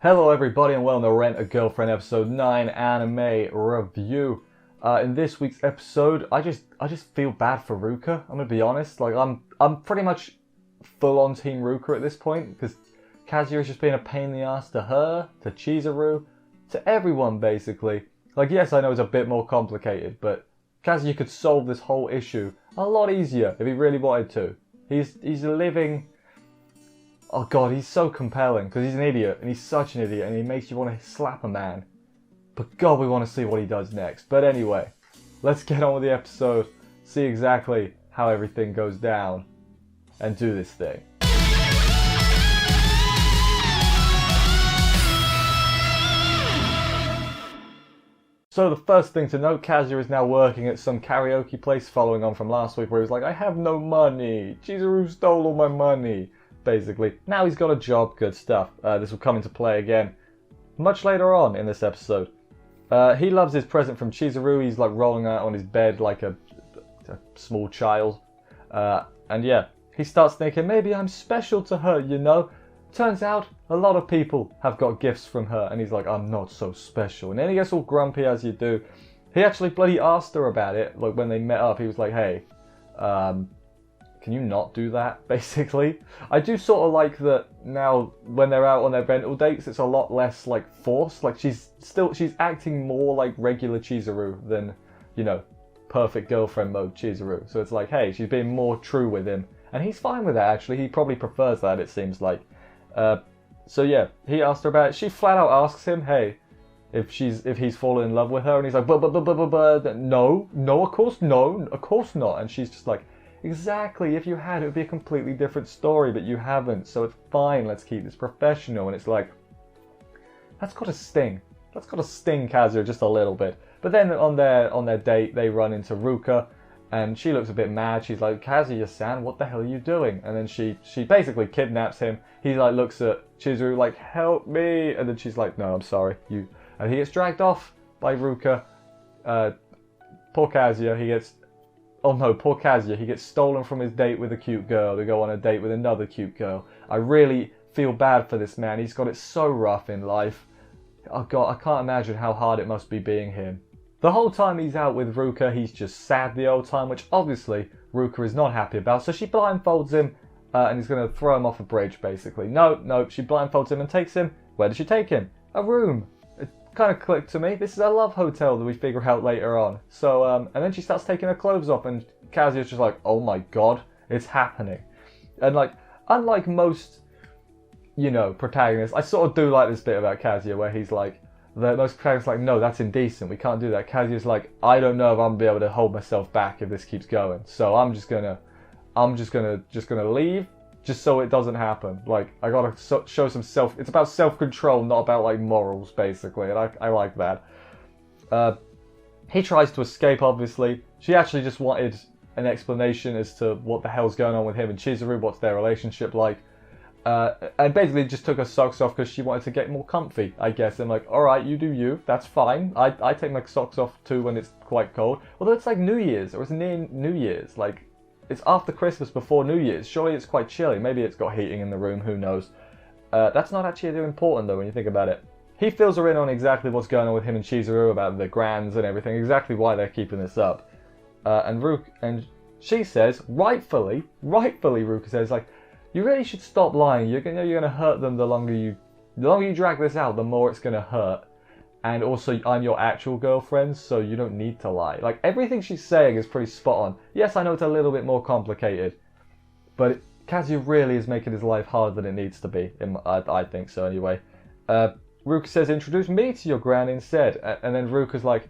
Hello everybody and welcome to Rent a Girlfriend episode 9 anime review. In this week's episode, I just feel bad for Ruka. I'm gonna be honest. Like I'm pretty much full on Team Ruka at this point because Kazuya's just been a pain in the ass to her, to Chizuru, to everyone basically. Like yes, I know it's a bit more complicated, but Kazuya could solve this whole issue a lot easier if he really wanted to. He's living. Oh god, he's so compelling because he's an idiot and he's such an idiot and he makes you want to slap a man. But god, we want to see what he does next. But anyway, let's get on with the episode, see exactly how everything goes down, and do this thing. So the first thing to note, Kazuya is now working at some karaoke place following on from last week where he was like, I have no money, Chizuru stole all my money. Basically. Now he's got a job, good stuff. This will come into play again much later on in this episode. He loves his present from Chizuru. He's like rolling out on his bed like a small child. And yeah, he starts thinking, maybe I'm special to her, you know? Turns out a lot of people have got gifts from her. And he's like, I'm not so special. And then he gets all grumpy as you do. He actually bloody asked her about it. Like when they met up, he was like, hey, can you not do that, basically? I do sort of like that now when they're out on their rental dates, it's a lot less, like, forced. Like, she's acting more like regular Chizuru than, you know, perfect girlfriend mode Chizuru. So it's like, hey, she's being more true with him. And he's fine with that, actually. He probably prefers that, it seems like. So yeah, he asked her about it. She flat out asks him, hey, if he's fallen in love with her. And he's like, no, of course not. And she's just like, exactly, if you had, it would be a completely different story, but you haven't, so it's fine, let's keep this professional. And it's like, that's gotta sting. That's gotta sting Kazuya just a little bit. But then on their date, they run into Ruka, and she looks a bit mad. She's like, Kazuya-san, what the hell are you doing? And then she basically kidnaps him. He like looks at Chizuru like, help me, and then she's like, no, I'm sorry, you. And he gets dragged off by Ruka. Poor Kazuya, he gets... Oh no, poor Kazuya, he gets stolen from his date with a cute girl to go on a date with another cute girl. I really feel bad for this man. He's got it so rough in life. Oh god, I can't imagine how hard it must be being him. The whole time he's out with Ruka, he's just sad the old time, which obviously Ruka is not happy about. So she blindfolds him and he's going to throw him off a bridge, basically. No, she blindfolds him and takes him. Where does she take him? A room. Kind of clicked to me. This is a love hotel that we figure out later on. So, and then she starts taking her clothes off and Kazuya's just like, oh my god, it's happening. And like, unlike most, you know, protagonists, I sort of do like this bit about Kazuya where he's like, most protagonists are like, no, that's indecent, we can't do that. Kazuya's like, I don't know if I'm gonna be able to hold myself back if this keeps going. So I'm just gonna leave. Just so it doesn't happen. Like, I gotta show some it's about self-control, not about, like, morals, basically, and I like that. He tries to escape, obviously. She actually just wanted an explanation as to what the hell's going on with him and Chizuru, what's their relationship like. And basically just took her socks off because she wanted to get more comfy, I guess. And like, alright, you do you, that's fine. I take my socks off too when it's quite cold. Although it's like New Year's, or it's near New Year's, like... It's after Christmas, before New Year's. Surely it's quite chilly. Maybe it's got heating in the room, who knows. That's not actually too important, though, when you think about it. He fills her in on exactly what's going on with him and Chizuru, about the grands and everything, exactly why they're keeping this up. And she says, rightfully, Ruka says, like, you really should stop lying. You're gonna hurt them the longer you drag this out, the more it's gonna hurt. And also, I'm your actual girlfriend, so you don't need to lie. Like, everything she's saying is pretty spot on. Yes, I know it's a little bit more complicated, but Kazuya really is making his life harder than it needs to be. I think so, anyway. Ruka says, introduce me to your gran instead. And then Ruka's like,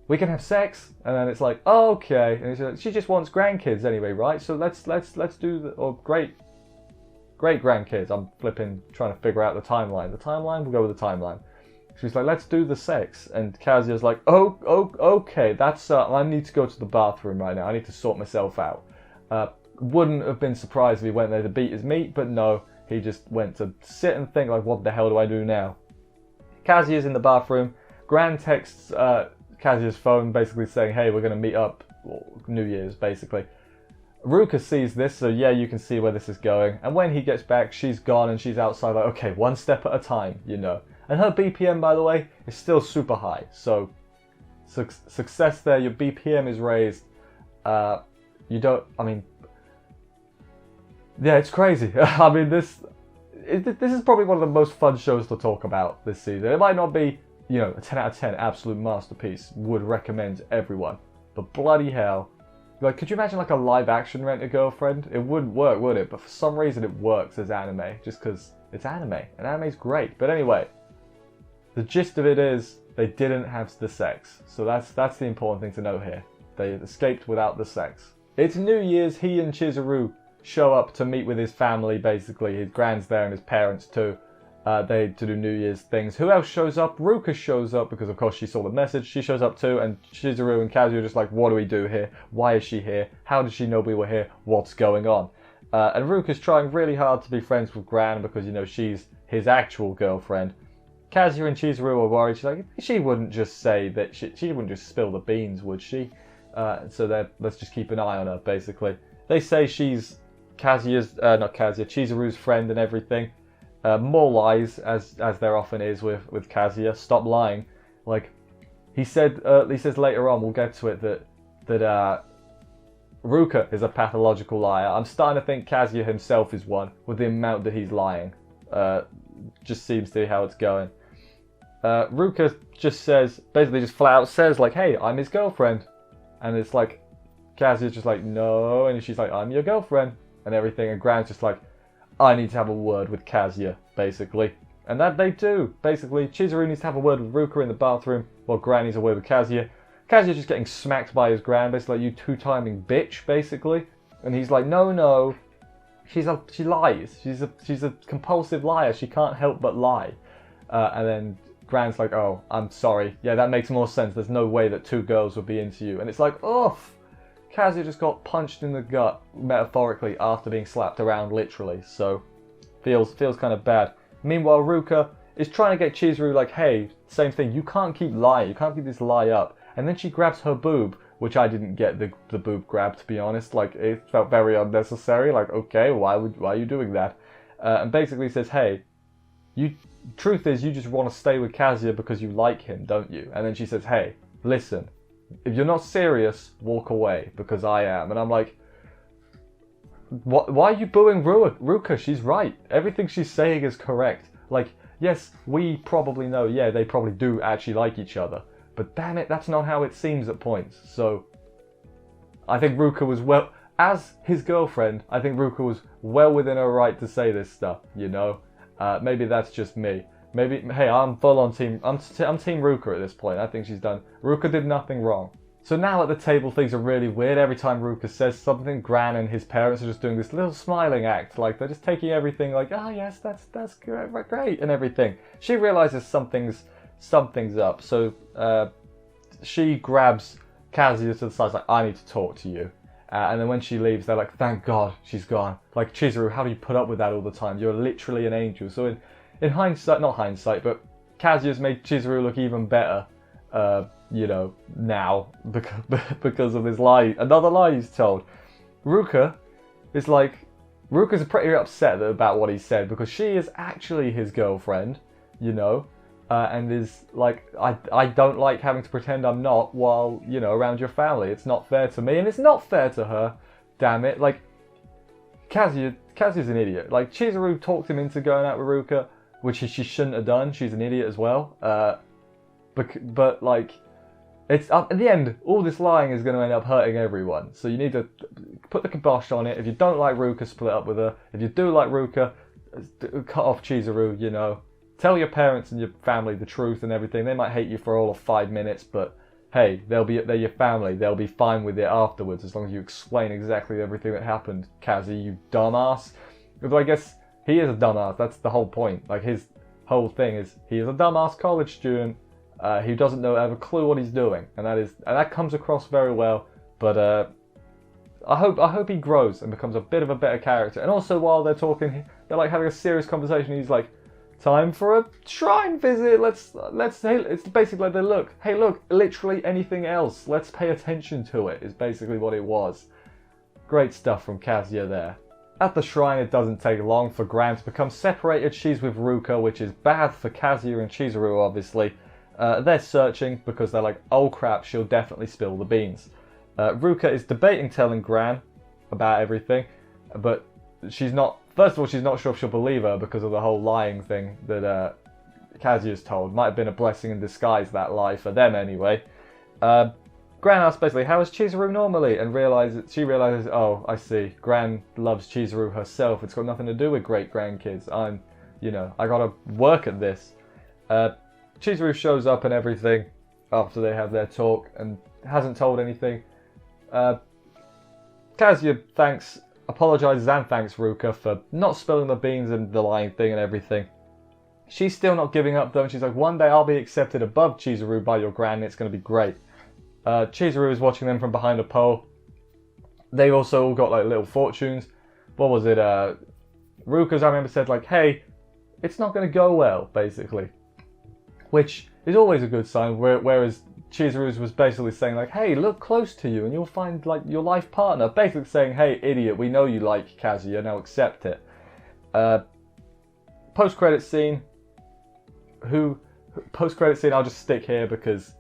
we can have sex? And then it's like, oh, okay. And like, she just wants grandkids anyway, right? So let's do great grandkids. I'm trying to figure out the timeline. We'll go with the timeline. She's like, let's do the sex. And Kazuya's like, okay, that's, I need to go to the bathroom right now. I need to sort myself out. Wouldn't have been surprised if he went there to beat his meat, but no, he just went to sit and think, like, what the hell do I do now? Kazuya's in the bathroom. Gran texts Kazuya's phone basically saying, hey, we're going to meet up, New Year's, basically. Ruka sees this, so yeah, you can see where this is going. And when he gets back, she's gone and she's outside like, okay, one step at a time, you know. And her BPM, by the way, is still super high. So, success there, your BPM is raised. You don't, I mean, yeah, it's crazy. I mean, this is probably one of the most fun shows to talk about this season. It might not be, you know, a 10 out of 10 absolute masterpiece. Would recommend to everyone. But bloody hell. Like, could you imagine like a live action Rent-A-Girlfriend? It wouldn't work, would it? But for some reason it works as anime. Just because it's anime. And anime's great. But anyway, the gist of it is they didn't have the sex. So that's the important thing to know here. They escaped without the sex. It's New Year's. He and Chizuru show up to meet with his family, basically. His grand's there and his parents too. They to do New Year's things. Who else shows up? Ruka shows up because of course she saw the message. She shows up too, and Chizuru and Kazuya are just like, what do we do here? Why is she here? How did she know we were here? What's going on? And Ruka's trying really hard to be friends with Gran because, you know, she's his actual girlfriend. Kazuya and Chizuru are worried. She's like, she wouldn't just say that she wouldn't just spill the beans, would she? So let's just keep an eye on her, basically. They say she's Chizuru's friend and everything. More lies, as there often is with Kazuya. Stop lying. Like he says later on, we'll get to it, that Ruka is a pathological liar. I'm starting to think Kazuya himself is one, with the amount that he's lying. Just seems to be how it's going. Ruka basically just flat out says like, hey, I'm his girlfriend. And it's like, Kazuya's just like, no. And she's like, I'm your girlfriend. And everything. And Gran's just like, I need to have a word with Kazuya, basically. And that they do. Basically, Chizuru needs to have a word with Ruka in the bathroom, while Gran needs a word with Kazuya. Kazuya's just getting smacked by his Gran, basically like, you two-timing bitch, basically. And he's like, no. She lies. She's a compulsive liar. She can't help but lie. And then Gran's like, oh, I'm sorry. Yeah, that makes more sense. There's no way that two girls would be into you. And it's like, oh, Kazuya just got punched in the gut, metaphorically, after being slapped around, literally. So, feels kind of bad. Meanwhile, Ruka is trying to get Chizuru like, hey, same thing. You can't keep lying. You can't keep this lie up. And then she grabs her boob, which I didn't get the boob grab, to be honest. Like, it felt very unnecessary. Like, okay, why are you doing that? And basically says, hey, truth is, you just want to stay with Kazuya because you like him, don't you? And then she says, hey, listen, if you're not serious, walk away, because I am. And I'm like, why are you booing Ruka? She's right. Everything she's saying is correct. Like, yes, we probably know, yeah, they probably do actually like each other. But damn it, that's not how it seems at points. So, I think Ruka was as his girlfriend, I think Ruka was well within her right to say this stuff, you know? Maybe that's just me. Maybe, hey, I'm full on team, I'm team Ruka at this point. I think she's done. Ruka did nothing wrong. So now at the table things are really weird. Every time Ruka says something, Gran and his parents are just doing this little smiling act. Like they're just taking everything like, oh yes, that's great and everything. She realizes something's up. So she grabs Kazuya to the side, like, I need to talk to you. And then when she leaves, they're like, thank God she's gone. Like, Chizuru, how do you put up with that all the time? You're literally an angel. So in hindsight, not hindsight, but Kazuya's made Chizuru look even better, you know, now, because of this lie. Another lie he's told. Ruka is like, Ruka's pretty upset about what he said, because she is actually his girlfriend, you know, and is like, I don't like having to pretend I'm not while, you know, around your family. It's not fair to me, and it's not fair to her. Damn it. Like, Kazuya's an idiot. Like, Chizuru talked him into going out with Ruka, which she shouldn't have done. She's an idiot as well. But like, it's at the end, all this lying is going to end up hurting everyone. So you need to put the kibosh on it. If you don't like Ruka, split up with her. If you do like Ruka, cut off Chizuru, you know. Tell your parents and your family the truth and everything. They might hate you for all of 5 minutes, but hey, they're your family. They'll be fine with it afterwards, as long as you explain exactly everything that happened. Kazi, you dumbass. But I guess he is a dumbass. That's the whole point. Like, his whole thing is he is a dumbass college student who doesn't have a clue what he's doing, and that comes across very well. But I hope he grows and becomes a bit of a better character. And also, while they're talking, they're like having a serious conversation. He's like, time for a shrine visit. Let's hey, it's basically like look, literally anything else. Let's pay attention to it is basically what it was. Great stuff from Kazuya there. At the shrine, it doesn't take long for Gran to become separated. She's with Ruka, which is bad for Kazuya and Chizuru, obviously. They're searching because they're like, oh crap, she'll definitely spill the beans. Ruka is debating telling Gran about everything, but she's not, first of all, she's not sure if she'll believe her because of the whole lying thing that Kazuya's told. Might have been a blessing in disguise, that lie, for them anyway. Gran asks basically, how is Chizuru normally? And she realizes, oh, I see, Gran loves Chizuru herself. It's got nothing to do with great-grandkids. I gotta work at this. Chizuru shows up and everything after they have their talk and hasn't told anything. Kazuya apologizes and thanks Ruka for not spilling the beans and the lying thing and everything. She's still not giving up though, and she's like, one day I'll be accepted above Chizuru by your gran and it's going to be great. Chizuru is watching them from behind a pole. They also all got like little fortunes. What was it? Ruka's, I remember, said like, hey, it's not going to go well, basically. Which is always a good sign, whereas Chizuru's was basically saying like, hey, look close to you and you'll find like your life partner. Basically saying, hey, idiot, we know you like Kazuya, now accept it. Post-credit scene. Post-credit scene, I'll just stick here because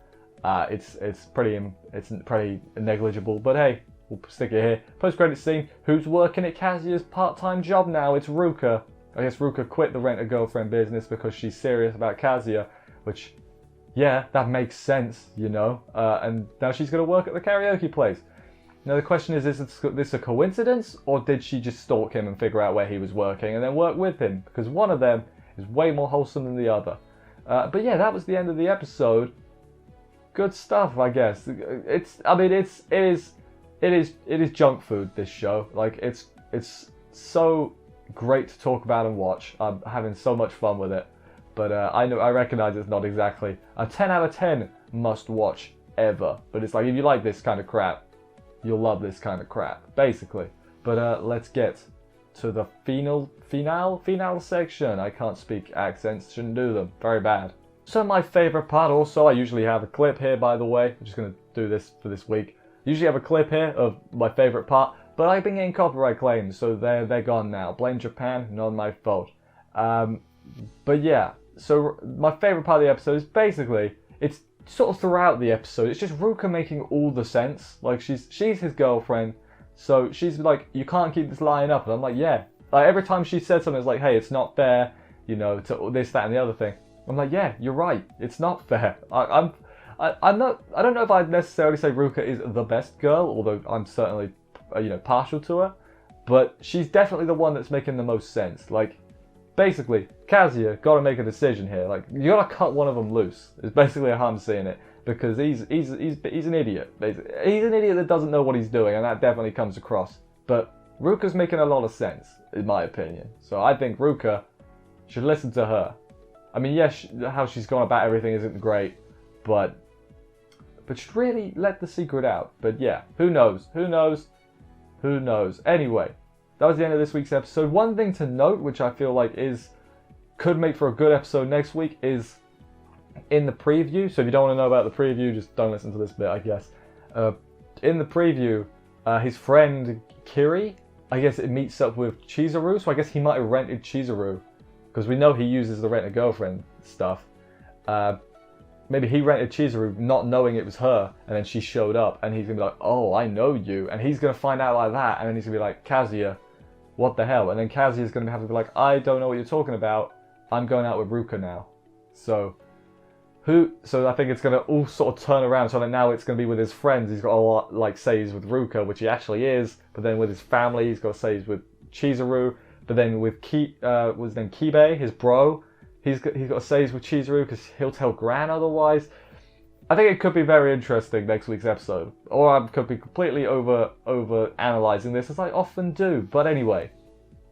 it's pretty negligible, but hey, we'll stick it here. Post-credit scene, who's working at Kazuya's part-time job now? It's Ruka. I guess Ruka quit the rent-a-girlfriend business because she's serious about Kazuya, which, yeah, that makes sense, you know, and now she's going to work at the karaoke place. Now the question is this a coincidence, or did she just stalk him and figure out where he was working and then work with him? Because one of them is way more wholesome than the other. But yeah, that was the end of the episode. Good stuff, I guess. It is junk food, this show. Like, it's so great to talk about and watch. I'm having so much fun with it. But I recognize it's not exactly a 10 out of 10 must watch ever. But it's like, if you like this kind of crap, you'll love this kind of crap, basically. But let's get to the finale section. I can't speak accents, shouldn't do them, very bad. So my favorite part also, I usually have a clip here, by the way. I'm just going to do this for this week. Usually have a clip here of my favorite part, but I've been getting copyright claims, so they're gone now. Blame Japan, not my fault. But yeah, so my favorite part of the episode is basically, it's sort of throughout the episode, it's just Ruka making all the sense. Like, she's his girlfriend, so she's like, you can't keep this lying up. And I'm like, yeah. Like, every time she said something, it's like, hey, it's not fair, you know, to this, that, and the other thing. I'm like, yeah, you're right. It's not fair. I don't know if I'd necessarily say Ruka is the best girl, although I'm certainly, partial to her. But she's definitely the one that's making the most sense. Like, basically, Kazuya got to make a decision here. Like, you got to cut one of them loose. Is basically how I'm seeing it, because he's an idiot. Basically. He's an idiot that doesn't know what he's doing, and that definitely comes across. But Ruka's making a lot of sense, in my opinion. So I think Ruka should listen to her. I mean, yes, how she's gone about everything isn't great, but should really let the secret out. But yeah, who knows? Who knows? Who knows? Anyway, that was the end of this week's episode. One thing to note, which I feel like could make for a good episode next week, is in the preview. So if you don't want to know about the preview, just don't listen to this bit, I guess. In the preview, his friend Kiri, I guess it meets up with Chizuru, so I guess he might have rented Chizuru. Because we know he uses the rent-a-girlfriend stuff. Maybe he rented Chizuru not knowing it was her, and then she showed up, and he's going to be like, oh, I know you. And he's going to find out like that, and then he's going to be like, Kazuya, what the hell? And then Kazuya's going to have to be like, I don't know what you're talking about. I'm going out with Ruka now. So I think it's going to all sort of turn around. So that now it's going to be with his friends. He's got a lot, like, say he's with Ruka, which he actually is. But then with his family, he's got to say he's with Chizuru. But then with Kibe, his bro, he's got to say he's with Chizuru because he'll tell Gran otherwise. I think it could be very interesting next week's episode. Or I could be completely over analysing this, as I often do. But anyway,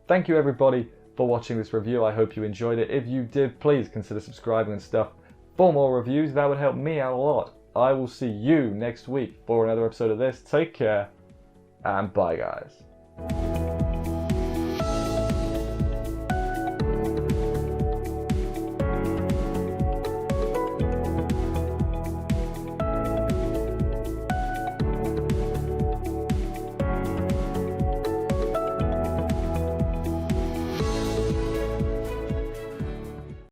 thank you everybody for watching this review. I hope you enjoyed it. If you did, please consider subscribing and stuff for more reviews. That would help me out a lot. I will see you next week for another episode of this. Take care, and bye guys.